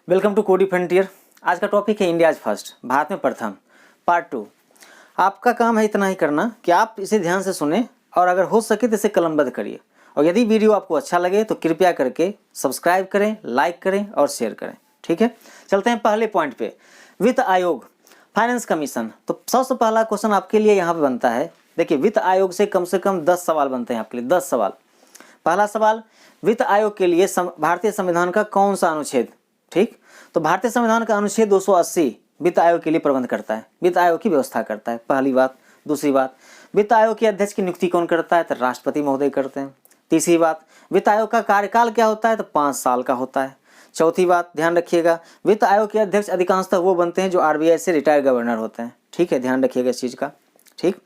Welcome to कोडी frontier. आज का टॉपिक है इंडिया फर्स्ट, भारत में प्रथम, पार्ट 2। आपका काम है इतना ही करना कि आप इसे ध्यान से सुने और अगर हो सके तो इसे कलमबद्ध करिए। और यदि वीडियो आपको अच्छा लगे तो कृपया करके सब्सक्राइब करें, लाइक करें और शेयर करें। ठीक है, चलते हैं पहले पॉइंट पे। वित्त आयोग, फाइनेंस कमीशन। तो सबसे पहला क्वेश्चन आपके लिए यहाँ पे बनता है। देखिए, वित्त आयोग से कम 10 सवाल बनते हैं आपके लिए, 10 सवाल। पहला सवाल, वित्त आयोग के लिए भारतीय संविधान का कौन सा अनुच्छेद? ठीक, तो भारतीय संविधान का अनुच्छेद 280 वित्त आयोग के लिए प्रबंध करता है, वित्त आयोग की व्यवस्था करता है, पहली बात। दूसरी बात, वित्त आयोग के अध्यक्ष की नियुक्ति कौन करता है? तो राष्ट्रपति महोदय करते हैं। तीसरी बात, वित्त आयोग का कार्यकाल क्या होता है? तो 5 साल का होता है। चौथी बात, ध्यान रखिएगा, वित्त आयोग के अध्यक्ष अधिकांशतः वो बनते हैं जो आरबीआई से रिटायर्ड गवर्नर होते हैं। ठीक है, ध्यान रखिएगा इस चीज़ का। ठीक,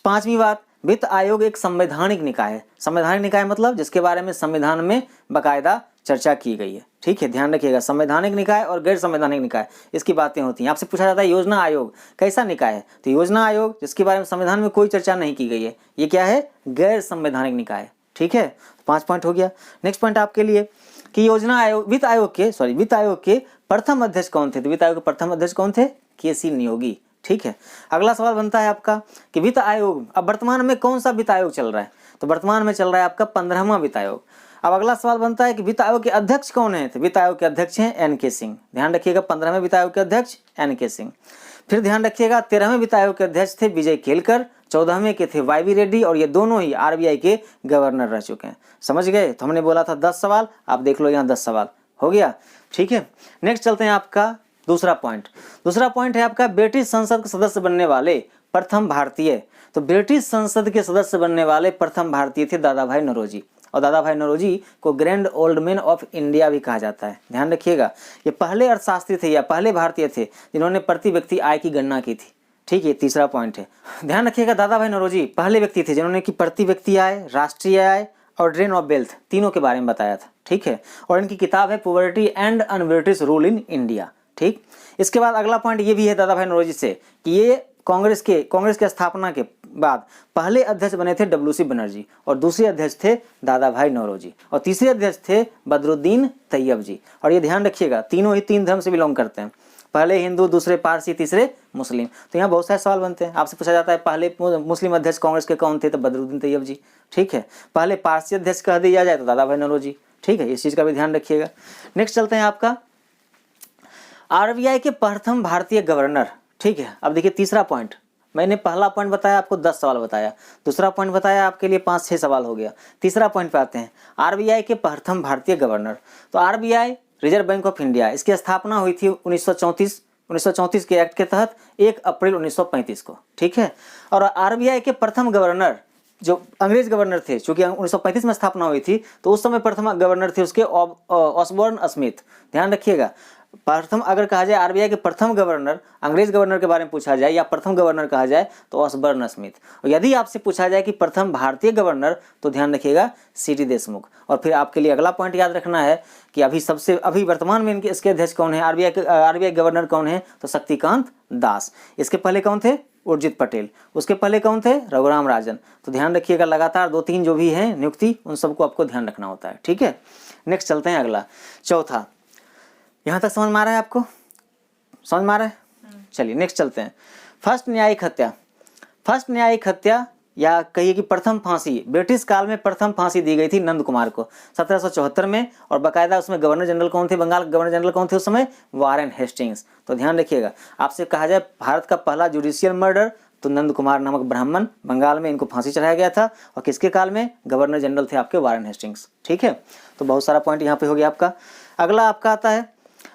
पांचवी बात, वित्त आयोग एक संवैधानिक निकाय है। संवैधानिक निकाय मतलब जिसके बारे में संविधान में बाकायदा चर्चा की गई है। ठीक है, ध्यान रखिएगा, संवैधानिक निकाय और गैर संवैधानिक निकाय, इसकी बातें होती हैं। आपसे पूछा जाता है योजना आयोग कैसा निकाय है? तो योजना आयोग जिसके बारे में संविधान में कोई चर्चा नहीं की गई है, ये क्या है? गैर संवैधानिक निकाय। ठीक है, 5 पॉइंट हो गया। नेक्स्ट पॉइंट आपके लिए कि योजना आयोग, वित्त आयोग के प्रथम अध्यक्ष कौन थे? तो वित्त आयोग के प्रथम अध्यक्ष कौन थे? केसी नियोगी। ठीक है, अगला सवाल बनता है आपका कि वित्त आयोग, अब वर्तमान में कौन सा वित्त आयोग चल रहा है? तो वर्तमान में चल रहा है आपका 15वां वित्त आयोग। अब अगला सवाल बनता है कि वित्त आयोग के अध्यक्ष कौन है? तो वित्त आयोग के अध्यक्ष हैं एन.के. सिंह। ध्यान रखिएगा, 15वें वित्त आयोग के अध्यक्ष एन.के. सिंह। फिर ध्यान रखिएगा, 13वें वित्त आयोग के अध्यक्ष थे विजय केलकर, 14वें के थे वाई.वी. रेड्डी, और ये दोनों ही आरबीआई के गवर्नर रह चुके हैं। समझ गए? तो हमने बोला था 10 सवाल, आप देख लो यहाँ 10 सवाल हो गया। ठीक है, नेक्स्ट चलते हैं आपका दूसरा पॉइंट है आपका ब्रिटिश संसद के सदस्य बनने वाले प्रथम भारतीय। तो ब्रिटिश संसद के सदस्य बनने वाले प्रथम भारतीय थे दादा भाई नौरोजी, और दादा भाई नौरोजी को grand old man of India भी कहा जाता है। ध्यान रखिएगा, ये पहले अर्थशास्त्री थे या पहले भारतीय थे जिन्होंने प्रति व्यक्ति आय की गणना की थी। ठीक है, तीसरा पॉइंट है, ध्यान रखिएगा, दादा भाई नौरोजी पहले व्यक्ति थे जिन्होंने कि प्रति व्यक्ति आय, राष्ट्रीय आय और ड्रेन ऑफ वेल्थ तीनों के बारे में बताया था। ठीक है, और इनकी किताब है poverty and un-British rule in India. ठीक, इसके बाद अगला पॉइंट ये भी है दादा भाई नौरोजी से कि ये कांग्रेस के स्थापना के बाद पहले अध्यक्ष बने थे डब्ल्यू.सी. बनर्जी, और दूसरे अध्यक्ष थे दादा भाई नौरोजी, और तीसरे अध्यक्ष थे बदरुद्दीन तैयब जी। और ये ध्यान रखिएगा, तीनों ही 3 धर्म से बिलोंग करते हैं, पहले हिंदू, दूसरे पारसी, तीसरे मुस्लिम। तो यहाँ बहुत सारे सवाल बनते हैं। आपसे पूछा जाता है पहले मुस्लिम अध्यक्ष कांग्रेस के कौन थे? तो बदरुद्दीन तैयब जी। ठीक है, पहले पारसी अध्यक्ष कह दिया जाए तो दादा भाई नौरोजी। ठीक है, इस चीज़ का भी ध्यान रखिएगा। नेक्स्ट चलते हैं आपका आरबीआई के प्रथम भारतीय गवर्नर। ठीक है, अब देखिए तीसरा पॉइंट, मैंने पहला पॉइंट बताया आपको 10 सवाल बताया, दूसरा पॉइंट बताया आपके लिए 5-6 सवाल हो गया। तीसरा पॉइंट पे आते हैं, आरबीआई के प्रथम भारतीय गवर्नर। तो RBI reserve bank of India, इसकी स्थापना हुई थी 1934 के एक्ट के तहत 1 अप्रैल 1935 को। ठीक है, और आरबीआई के प्रथम गवर्नर जो अंग्रेज गवर्नर थे, चूंकि 1935 में स्थापना हुई थी तो उस समय प्रथम गवर्नर थे उसके ऑसबोर्न स्मिथ। ध्यान रखिएगा, प्रथम अगर कहा जाए आरबीआई के प्रथम गवर्नर, अंग्रेज गवर्नर के बारे में पूछा जाए या प्रथम गवर्नर कहा जाए तो ऑसबर्न स्मिथ। और यदि आपसे पूछा जाए कि प्रथम भारतीय गवर्नर तो ध्यान रखिएगा सी.डी. देशमुख। और फिर आपके लिए अगला पॉइंट याद रखना है कि अभी वर्तमान में इनके इसके अध्यक्ष कौन है, आरबीआई गवर्नर कौन है? तो शक्तिकांत दास। इसके पहले कौन थे? उर्जित पटेल। उसके पहले कौन थे? रघुराम राजन। तो ध्यान रखिएगा, लगातार 2-3 जो भी हैं नियुक्ति, उन सबको आपको ध्यान रखना होता है। ठीक है, नेक्स्ट चलते हैं अगला, चौथा। यहाँ तक समझ में आ रहा है आपको? समझ में आ रहा है? चलिए नेक्स्ट चलते हैं। फर्स्ट न्यायिक हत्या या कहिए कि प्रथम फांसी, ब्रिटिश काल में प्रथम फांसी दी गई थी नंद कुमार को 1774 में, और बाकायदा उसमें गवर्नर जनरल कौन थे? बंगाल गवर्नर जनरल कौन थे उस समय? Warren Hastings. तो ध्यान रखिएगा, आपसे कहा जाए भारत का पहला जुडिशियल मर्डर तो नंद कुमार नामक ब्राह्मण, बंगाल में इनको फांसी चढ़ाया गया था, और किसके काल में? गवर्नर जनरल थे आपके वारेन हेस्टिंग्स। ठीक है, तो बहुत सारा पॉइंट यहाँ पे हो गया आपका। अगला आपका आता है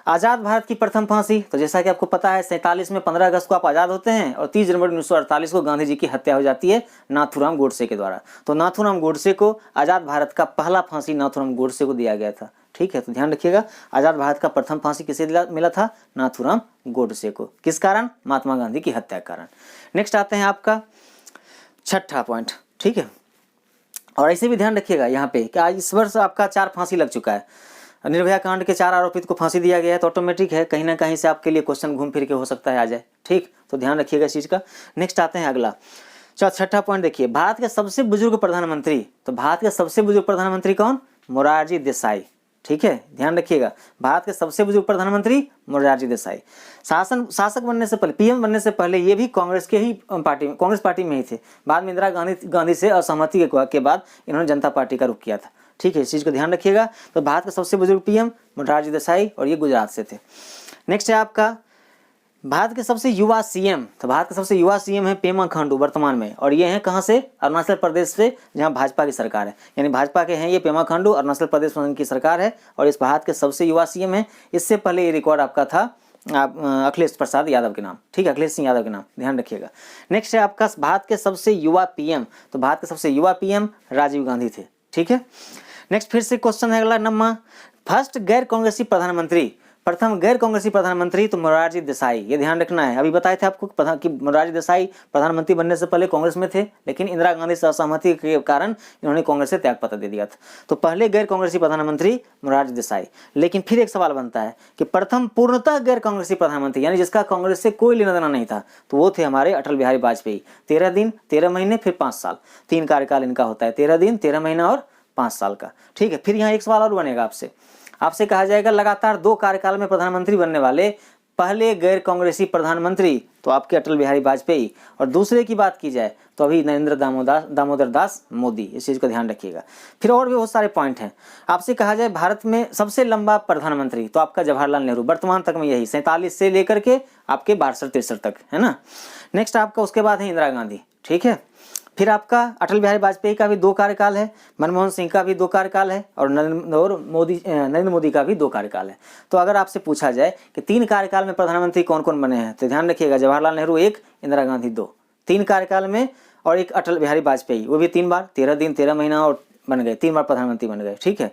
आज़ाद भारत की प्रथम फांसी। तो जैसा कि आपको पता है 47 में 15 अगस्त को आप आज़ाद होते हैं, और 30 जनवरी 1948 को गांधी जी की हत्या हो जाती है नाथूराम गोडसे के द्वारा। तो नाथूराम गोडसे को आज़ाद भारत का पहला फांसी नाथूराम गोडसे को दिया गया था। ठीक है, तो ध्यान रखिएगा, आज़ाद भारत का प्रथम फांसी किसे मिला था? नाथूराम गोडसे को। किस कारण? महात्मा गांधी की हत्या के कारण। नेक्स्ट आते हैं आपका छठा पॉइंट। ठीक है, और ऐसे भी ध्यान रखिएगा यहाँ पे कि आज इस वर्ष आपका 4 फांसी लग चुका है। निर्भया कांड के 4 आरोपित को फांसी दिया गया है, तो ऑटोमेटिक है कहीं ना कहीं से आपके लिए क्वेश्चन घूम फिर के हो सकता है आ जाए। ठीक, तो ध्यान रखिएगा इस चीज़ का। नेक्स्ट आते हैं अगला, छठा पॉइंट देखिए, भारत के सबसे बुजुर्ग प्रधानमंत्री। तो भारत के सबसे बुजुर्ग प्रधानमंत्री कौन? मोरारजी देसाई। ठीक है, ध्यान रखिएगा। भारत के सबसे बुजुर्ग प्रधानमंत्री मोरारजी देसाई। शासक बनने से पहले, पीएम बनने से पहले ये भी कांग्रेस के ही कांग्रेस पार्टी में ही थे। बाद में इंदिरा गांधी से असहमति के बाद इन्होंने जनता पार्टी का रुख किया था। ठीक है, इस चीज़ को ध्यान रखिएगा। तो भारत के सबसे बुजुर्ग पीएम मोरारजी देसाई और ये गुजरात से थे। नेक्स्ट है आपका भारत के सबसे युवा सीएम। तो भारत के सबसे युवा सीएम है पेमा खांडू वर्तमान में, और ये हैं कहाँ से? अरुणाचल प्रदेश से, जहाँ भाजपा की सरकार है। यानी भाजपा के हैं ये पेमा खांडू, अरुणाचल प्रदेश में उनकी सरकार है और इस भारत के सबसे युवा सीएम है। इससे पहले ये रिकॉर्ड आपका था अखिलेश प्रसाद यादव के नाम। ठीक है, अखिलेश सिंह यादव के नाम, ध्यान रखिएगा। नेक्स्ट है आपका भारत के सबसे युवा पीएम। तो भारत के सबसे युवा पीएम राजीव गांधी थे। ठीक है, नेक्स्ट फिर से क्वेश्चन है अगला नंबर, फर्स्ट गैर कांग्रेसी प्रधानमंत्री, प्रथम गैर कांग्रेसी प्रधानमंत्री तो मोरारजी देसाई। ये ध्यान रखना है। अभी बताए थे आपको कि मोरारजी देसाई प्रधानमंत्री बनने से पहले कांग्रेस में थे, लेकिन इंदिरा गांधी से असहमति के कारण इन्होंने कांग्रेस से त्यागपत्र दे दिया था। तो पहले गैर कांग्रेसी प्रधानमंत्री मोरारजी देसाई। लेकिन फिर एक सवाल बनता है कि प्रथम पूर्णतः गैर कांग्रेसी प्रधानमंत्री, यानी जिसका कांग्रेस से कोई लेना देना नहीं था, तो वो थे हमारे अटल बिहारी वाजपेयी। 13 दिन 13 महीने फिर 5 साल, 3 कार्यकाल इनका होता है, 13 दिन 13 महीना और 5 साल का। ठीक है, फिर यहाँ एक सवाल और बनेगा आपसे कहा जाएगा लगातार 2 कार्यकाल में प्रधानमंत्री बनने वाले पहले गैर कांग्रेसी प्रधानमंत्री, तो आपके अटल बिहारी वाजपेयी। और दूसरे की बात की जाए तो अभी नरेंद्र दामोदर दास मोदी। इस चीज़ को ध्यान रखिएगा। फिर और भी बहुत सारे पॉइंट हैं। आपसे कहा जाए भारत में सबसे लंबा प्रधानमंत्री, तो आपका जवाहरलाल नेहरू, वर्तमान तक में यही 47 से लेकर के आपके 62-63 तक, है ना। नेक्स्ट आपका उसके बाद है इंदिरा गांधी। ठीक है, फिर आपका अटल बिहारी वाजपेयी का भी 2 कार्यकाल है, मनमोहन सिंह का भी 2 कार्यकाल है और नरेंद्र मोदी का भी 2 कार्यकाल है। तो अगर आपसे पूछा जाए कि 3 कार्यकाल में प्रधानमंत्री कौन कौन बने हैं, तो ध्यान रखिएगा जवाहरलाल नेहरू 1, इंदिरा गांधी 2, 3 कार्यकाल में, और एक अटल बिहारी वाजपेयी, वो भी 3 बार, 13 दिन 13 महीना और बन गए, 3 बार प्रधानमंत्री बन गए। ठीक है,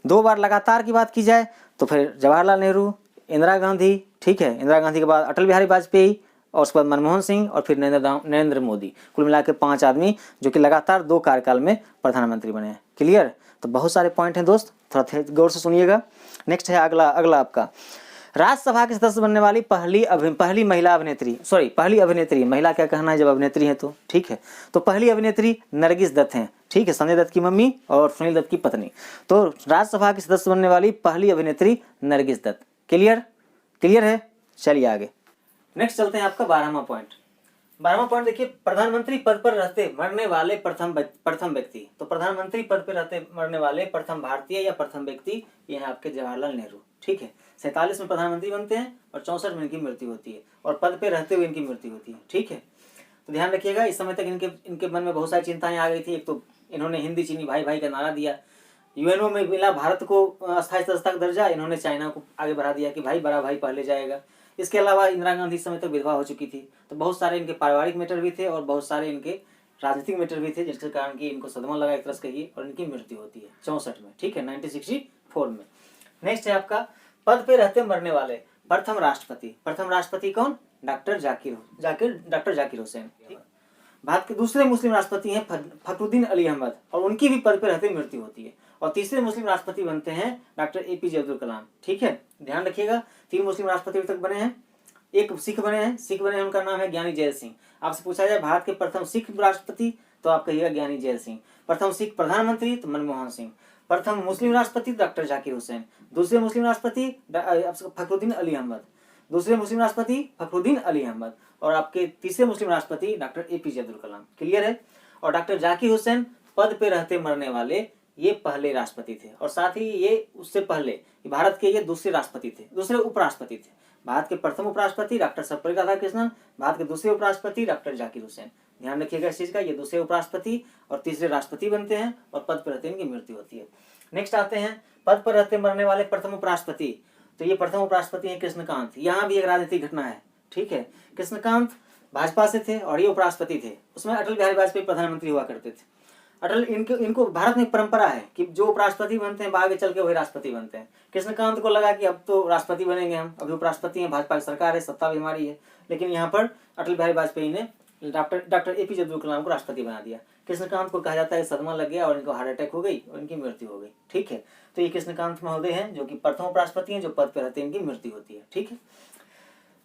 2 बार लगातार की बात की जाए तो फिर जवाहरलाल नेहरू, इंदिरा गांधी। ठीक है, इंदिरा गांधी के बाद अटल बिहारी वाजपेयी और उसके बाद मनमोहन सिंह और फिर नरेंद्र मोदी। कुल मिला के 5 आदमी जो कि लगातार 2 कार्यकाल में प्रधानमंत्री बने हैं। क्लियर? तो बहुत सारे पॉइंट हैं दोस्त, थोड़ा गौर से सुनिएगा। नेक्स्ट है अगला आपका राज्यसभा के सदस्य बनने वाली पहली महिला अभिनेत्री, पहली अभिनेत्री, महिला क्या कहना है जब अभिनेत्री है तो। ठीक है, तो पहली अभिनेत्री नरगिस दत्त हैं। ठीक है, संजय दत्त की मम्मी और सुनील दत्त की पत्नी। तो राज्यसभा की सदस्य बनने वाली पहली अभिनेत्री नरगिस दत्त। क्लियर है? चलिए आगे। नेक्स्ट चलते हैं आपका 12वां पॉइंट। 12वां पॉइंट देखिए, प्रधानमंत्री पद पर रहते मरने वाले प्रथम व्यक्ति। तो प्रधानमंत्री पद पर रहते मरने वाले प्रथम भारतीय या प्रथम व्यक्ति ये है आपके जवाहरलाल नेहरू। ठीक है, 47 में प्रधानमंत्री बनते हैं और 64 में इनकी मृत्यु होती है, और पद पे रहते हुए इनकी मृत्यु होती है। ठीक है, तो ध्यान रखिएगा। इस समय तक इनके मन में बहुत सारी चिंताएं आ गई थी। एक तो इन्होंने हिंदी चीनी भाई भाई का नारा दिया, यूएनओ में मिला भारत को अस्थायी सदस्य का दर्जा, इन्होंने चाइना को आगे बढ़ा दिया कि भाई बड़ा भाई पहले जाएगा। इसके अलावा इंदिरा गांधी समय तक विधवा हो चुकी थी। तो बहुत सारे इनके पारिवारिक मैटर भी थे और बहुत सारे इनके राजनीतिक मैटर भी थे, जिसके कारण कि इनको सदमा लगा एक तरह से कहिए, और इनकी मृत्यु होती है 64 में। ठीक है, 1964 में। नेक्स्ट है आपका पद पे रहते मरने वाले प्रथम राष्ट्रपति कौन? डॉक्टर जाकिर हुसैन। भारत के दूसरे मुस्लिम राष्ट्रपति हैं फखरुद्दीन अली अहमद, और उनकी भी पद पे रहते मृत्यु होती है। और तीसरे मुस्लिम राष्ट्रपति बनते हैं डॉक्टर एपीजे अब्दुल कलाम। ठीक है, ध्यान रखिएगा। 3 मुस्लिम राष्ट्रपति अभी तक बने हैं, एक सिख बने हैं, उनका नाम है ज्ञानी जैल सिंह। आपसे पूछा जाए भारत के प्रथम सिख राष्ट्रपति, तो आप कहिएगा ज्ञानी जैल सिंह। प्रथम सिख प्रधानमंत्री तो मनमोहन सिंह। प्रथम मुस्लिम राष्ट्रपति डॉक्टर जाकिर हुसैन। दूसरे मुस्लिम राष्ट्रपति फखरुद्दीन अली अहमद। और आपके तीसरे मुस्लिम राष्ट्रपति doctor APJ Abdul Kalam. Clear है? और डॉक्टर जाकिर हुसैन पद पे रहते मरने वाले ये पहले राष्ट्रपति थे, और साथ ही ये उससे पहले भारत के ये दूसरे उपराष्ट्रपति थे। भारत के प्रथम उपराष्ट्रपति डॉक्टर सर्वपल्ली राधाकृष्णन, भारत के दूसरे उपराष्ट्रपति डॉक्टर जाकिर हुसैन। ध्यान रखिएगा इस चीज का, ये दूसरे उपराष्ट्रपति और तीसरे राष्ट्रपति बनते हैं और पद पर रहते इनकी मृत्यु होती है। नेक्स्ट आते हैं पद पर रहते मरने वाले प्रथम उपराष्ट्रपति। तो ये प्रथम उपराष्ट्रपति है कृष्णकांत। यहाँ भी एक राजनीतिक घटना है। ठीक है, कृष्णकांत भाजपा से थे और ये उपराष्ट्रपति थे। उसमें अटल बिहारी वाजपेयी प्रधानमंत्री हुआ करते थे। इनको भारत में परंपरा है कि जो उपराष्ट्रपति बनते हैं आगे चल के वही राष्ट्रपति बनते हैं। कृष्णकांत को लगा कि अब तो राष्ट्रपति बनेंगे हम, अभी उपराष्ट्रपति हैं, भाजपा की सरकार है, सत्ता भी हमारी है। लेकिन यहाँ पर अटल बिहारी वाजपेयी ने डॉक्टर एपीजे अब्दुल कलाम को राष्ट्रपति बना दिया। कृष्णकांत को कहा जाता है सदमा लग गया और इनको हार्ट अटैक हो गई और इनकी मृत्यु हो गई। ठीक है, तो ये कृष्णकांत महोदय हैं जो कि प्रथम उपराष्ट्रपति हैं, जो पद पर रहते हैं इनकी मृत्यु होती है। ठीक है,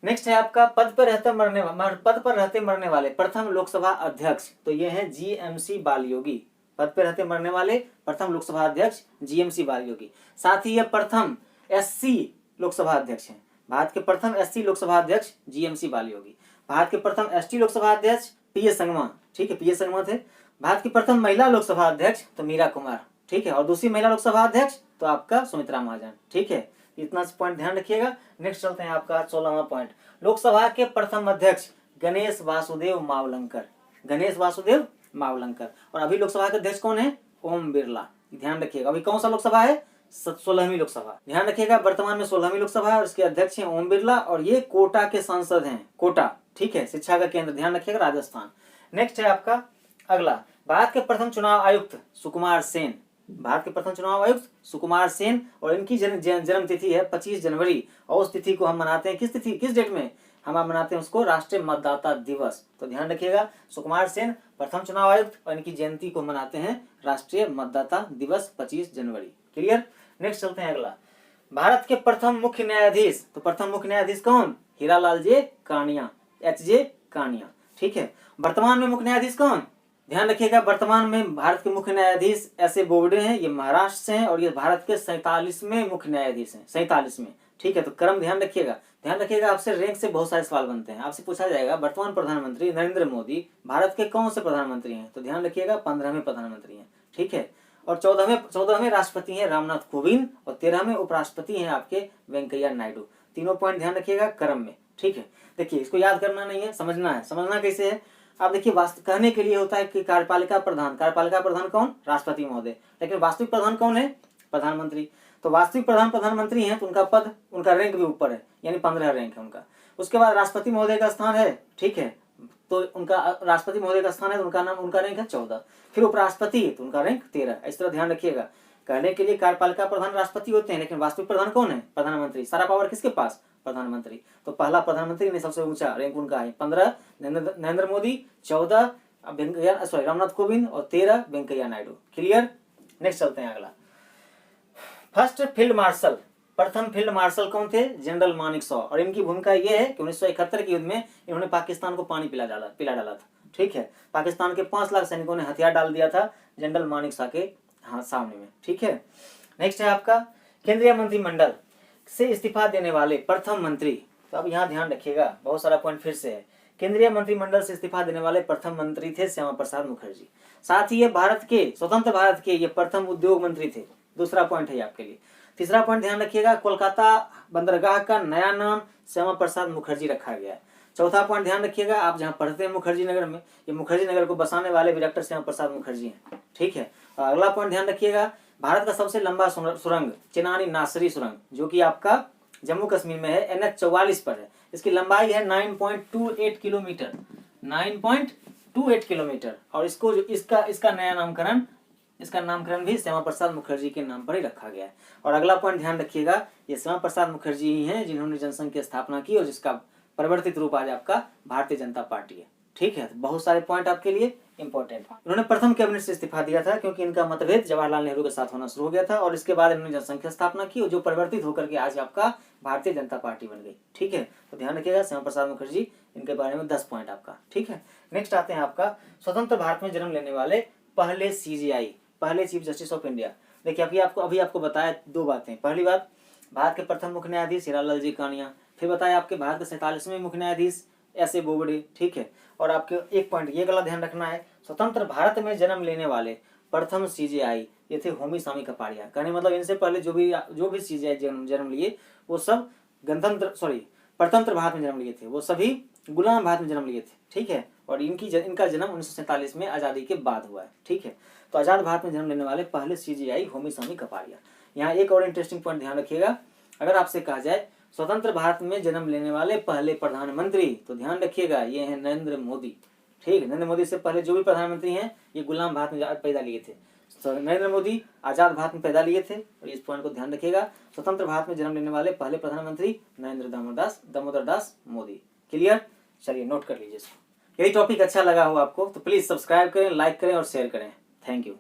नेक्स्ट है आपका पद पर रहते मरने वाले प्रथम लोकसभा अध्यक्ष। तो ये हैं जीएमसी बालयोगी। पद पे रहते मरने वाले प्रथम लोकसभा अध्यक्ष जीएमसी बालयोगी। साथ ही यह प्रथम एससी लोकसभा अध्यक्ष हैं। भारत के प्रथम एससी लोकसभा अध्यक्ष जीएमसी बालयोगी। भारत के प्रथम एसटी लोकसभा अध्यक्ष पीएस संगमा, ठीक है, पीएस संगमा थे। भारत की प्रथम महिला लोकसभा अध्यक्ष तो मीरा कुमार, ठीक है, और दूसरी महिला लोकसभा अध्यक्ष तो आपका सुमित्रा महाजन, ठीक है। इतना पॉइंट ध्यान रखिएगा। नेक्स्ट चलते हैं आपका 16वां पॉइंट। लोकसभा के प्रथम अध्यक्ष गणेश वासुदेव मावलंकर, गणेश वासुदेव मावलंकर। और अभी लोकसभा के अध्यक्ष कौन है? ओम बिरला। ध्यान रखिएगा, अभी कौन सा लोकसभा है? 16वीं लोकसभा। ध्यान रखिएगा, वर्तमान में 16वीं लोकसभा है और इसके अध्यक्ष हैं ओम बिरला और ये कोटा के सांसद हैं, कोटा, ठीक है, शिक्षा का केंद्र, ध्यान रखिएगा, राजस्थान। नेक्स्ट है आपका अगला, भारत के प्रथम चुनाव आयुक्त सुकुमार सेन। भारत के प्रथम चुनाव आयुक्त सुकुमार सेन और इनकी जन्म तिथि है 25 जनवरी और उस तिथि को हम मनाते हैं किस डेट में? हम मनाते हैं उसको राष्ट्रीय मतदाता दिवस। तो ध्यान रखिएगा, सुकुमार सेन प्रथम चुनाव आयुक्त और इनकी जयंती को मनाते हैं राष्ट्रीय मतदाता दिवस 25 जनवरी। क्लियर। नेक्स्ट चलते हैं अगला, भारत के प्रथम मुख्य न्यायाधीश। तो प्रथम मुख्य न्यायाधीश कौन? हीरालाल जे कानिया, एच.जे. कानिया, ठीक है। वर्तमान में मुख्य न्यायाधीश कौन? ध्यान रखिएगा, वर्तमान में भारत के मुख्य न्यायाधीश एस.ए. बोबडे हैं, ये महाराष्ट्र से हैं और ये भारत के 47वें मुख्य न्यायाधीश हैं, 47वें, ठीक है। तो क्रम ध्यान रखिएगा, आपसे रैंक से बहुत सारे सवाल बनते हैं। आपसे पूछा जाएगा वर्तमान प्रधानमंत्री नरेंद्र मोदी भारत के कौन से प्रधानमंत्री हैं? तो ध्यान रखिएगा 15वें प्रधानमंत्री हैं, ठीक है। और 14वें राष्ट्रपति हैं रामनाथ कोविंद और 13वें उपराष्ट्रपति हैं आपके वेंकैया नायडू। तीनों पॉइंट ध्यान रखिएगा क्रम में, ठीक है। देखिए, इसको याद करना नहीं है, समझना है। समझना कैसे है? आप देखिए, कहने के लिए होता है कि कार्यपालिका प्रधान कौन? राष्ट्रपति महोदय। लेकिन वास्तविक प्रधान कौन है? प्रधानमंत्री। तो वास्तविक प्रधानमंत्री हैं तो उनका पद, उनका रैंक भी ऊपर है, यानी 15 रैंक है उनका। उसके बाद राष्ट्रपति महोदय का स्थान है, ठीक है, तो उनका राष्ट्रपति महोदय का स्थान है तो उनका रैंक है 14। फिर उपराष्ट्रपति है तो उनका रैंक 13। इस तरह ध्यान रखिएगा। कहने के लिए कार्यपालिका प्रधान राष्ट्रपति होते हैं लेकिन वास्तविक प्रधान कौन है? प्रधानमंत्री। सारा पावर किसके पास? प्रधानमंत्री। तो पहला प्रधानमंत्री ने सबसे ऊंचा रैंक उनका है 15 नरेंद्र मोदी, 14 रामनाथ कोविंद और 13 वेंकैया नायडू। क्लियर। नेक्स्ट चलते हैं अगला, फर्स्ट फील्ड मार्शल। प्रथम फील्ड मार्शल कौन थे? जनरल मानेकशॉ। और इनकी भूमिका यह है कि 1971 के युद्ध में इन्होंने पाकिस्तान को पानी पिला डाला था, ठीक है। पाकिस्तान के 5 लाख सैनिकों ने हथियार डाल दिया था जनरल मानेकशॉ के सामने में, ठीक है। नेक्स्ट है आपका केंद्रीय मंत्रिमंडल से इस्तीफा देने वाले प्रथम मंत्री। तो अब यहाँ ध्यान रखिएगा, बहुत सारा पॉइंट फिर से है। केंद्रीय मंत्रिमंडल से इस्तीफा देने वाले प्रथम मंत्री थे श्यामा प्रसाद मुखर्जी। साथ ही ये स्वतंत्र भारत के ये प्रथम उद्योग मंत्री थे। दूसरा पॉइंट है आपके लिए। तीसरा पॉइंट ध्यान रखिएगा, कोलकाता बंदरगाह का नया नाम श्यामा प्रसाद मुखर्जी रखा गया है। चौथा पॉइंट ध्यान रखिएगा, आप जहाँ पढ़ते हैं मुखर्जी नगर में, ये मुखर्जी नगर को बसाने वाले भी डॉक्टर श्यामा प्रसाद मुखर्जी हैं, ठीक है। और अगला पॉइंट ध्यान रखिएगा, भारत का सबसे लंबा सुरंग चेनानी नासरी सुरंग, जो कि आपका जम्मू कश्मीर में है, NH 44 पर है। इसकी लंबाई है 9.28 किलोमीटर, 9.28 किलोमीटर। और इसका नया नामकरण भी श्यामा प्रसाद मुखर्जी के नाम पर ही रखा गया है। और अगला पॉइंट ध्यान रखिएगा, ये श्यामा प्रसाद मुखर्जी ही हैं जिन्होंने जनसंघ की स्थापना की और जिसका परिवर्तित रूप आज आपका भारतीय जनता पार्टी है, ठीक है। बहुत सारे पॉइंट आपके लिए इंपॉर्टेंट। इन्होंने प्रथम कैबिनेट से इस्तीफा दिया था क्योंकि इनका मतभेद जवाहरलाल नेहरू के साथ होना शुरू हो गया था और इसके बाद इन्होंने जनसंघ की स्थापना की और जो परिवर्तित होकर के आज आपका भारतीय जनता पार्टी बन गई, ठीक है। तो ध्यान रखिएगा, श्यामा प्रसाद मुखर्जी, इनके बारे में 10 पॉइंट आपका, ठीक है। नेक्स्ट आते हैं आपका स्वतंत्र भारत में जन्म लेने वाले पहले CJI, पहले चीफ जस्टिस ऑफ इंडिया। देखिए, अभी आपको बताया 2 बातें। पहली बात, भारत के प्रथम मुख्य न्यायाधीश हीरालाल जी कानिया। फिर बताया आपके भारत के 47वें मुख्य न्यायाधीश S.A. बोबडे, ठीक है। और आपके एक पॉइंट ये गलत ध्यान रखना है, स्वतंत्र भारत में जन्म लेने वाले प्रथम CJI ये थे होमी स्वामी कपाड़िया। कहने मतलब इनसे पहले जो भी CJI जन्म लिए वो सब परतंत्र भारत में जन्म लिए थे, वो सभी गुलाम भारत में जन्म लिए थे, ठीक है। और इनका जन्म 1947 में आज़ादी के बाद हुआ है, ठीक है। तो आज़ाद भारत में जन्म लेने वाले पहले CJI होमी स्वामी कपाड़िया। यहाँ एक और इंटरेस्टिंग पॉइंट ध्यान रखिएगा, अगर आपसे कहा जाए स्वतंत्र भारत में जन्म लेने वाले पहले प्रधानमंत्री, तो ध्यान रखिएगा ये हैं नरेंद्र मोदी, ठीक है। नरेंद्र मोदी से पहले जो भी प्रधानमंत्री हैं ये गुलाम भारत में पैदा लिए थे। नरेंद्र मोदी आजाद भारत में पैदा लिए थे और इस पॉइंट को ध्यान रखिएगा। स्वतंत्र भारत में जन्म लेने वाले पहले प्रधानमंत्री नरेंद्र दामोदर दास मोदी। क्लियर। चलिए नोट कर लीजिए इसको। यही टॉपिक अच्छा लगा हो आपको तो प्लीज सब्सक्राइब करें, लाइक करें और शेयर करें। Thank you.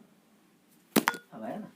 अब आया ना।